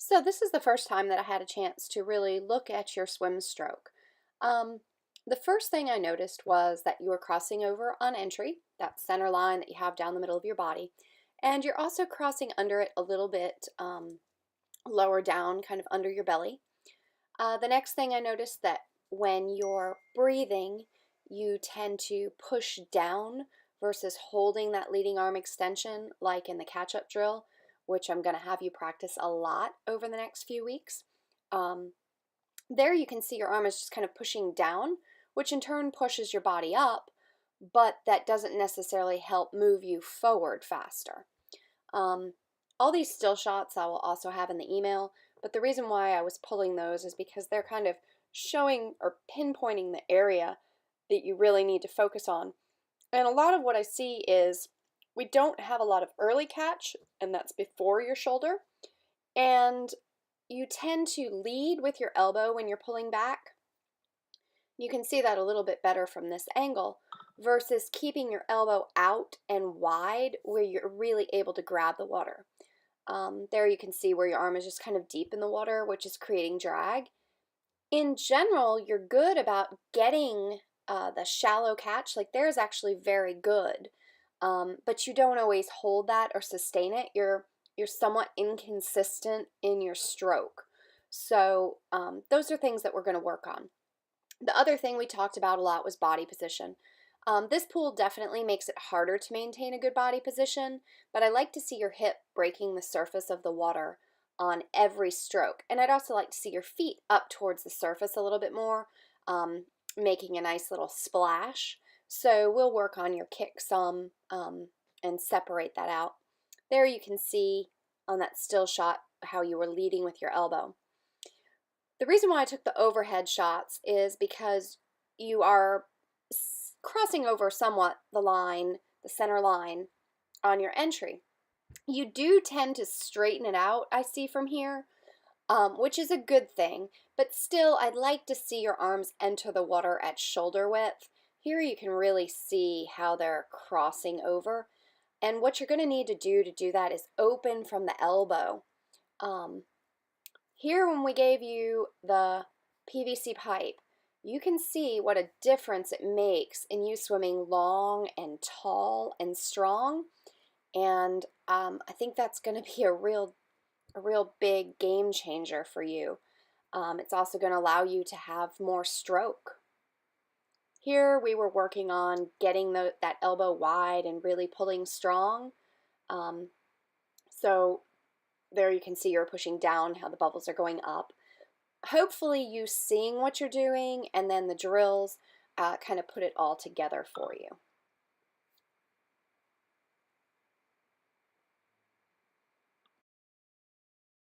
So this is the first time that I had a chance to really look at your swim stroke. Um, the first thing I noticed was that you were crossing over on entry, that center line that you have down the middle of your body, and you're also crossing under it a little bit lower down, kind of under your belly. The next thing I noticed that when you're breathing, you tend to push down versus holding that leading arm extension like in the catch-up drill, which I'm going to have you practice a lot over the next few weeks. Um, there you can see your arm is just kind of pushing down, which in turn pushes your body up, but that doesn't necessarily help move you forward faster. Um, all these still shots I will also have in the email, but the reason why I was pulling those is because they're kind of showing or pinpointing the area that you really need to focus on. And a lot of what I see is we don't have a lot of early catch, and that's before your shoulder, and you tend to lead with your elbow when you're pulling back. You can see that a little bit better from this angle versus keeping your elbow out and wide where you're really able to grab the water. There you can see where your arm is just kind of deep in the water, which is creating drag. In general, you're good about getting the shallow catch. Like there's actually very good, but you don't always hold that or sustain it. You're somewhat inconsistent in your stroke. So those are things that we're going to work on. The other thing we talked about a lot was body position. This pool definitely makes it harder to maintain a good body position, but I like to see your hip breaking the surface of the water on every stroke. And I'd also like to see your feet up towards the surface a little bit more, making a nice little splash. So we'll work on your kick some and separate that out. There you can see on that still shot how you were leading with your elbow. The reason why I took the overhead shots is because you are crossing over somewhat the line, the center line on your entry. You do tend to straighten it out, I see from here, which is a good thing, but still I'd like to see your arms enter the water at shoulder width. Here you can really see how they're crossing over, and what you're going to need to do that is open from the elbow. Here when we gave you the PVC pipe, you can see what a difference it makes in you swimming long and tall and strong. And I think that's going to be a real big game changer for you. It's also going to allow you to have more stroke. Here we were working on getting that elbow wide and really pulling strong. So there you can see you're pushing down, how the bubbles are going up. Hopefully you seeing what you're doing and then the drills kind of put it all together for you.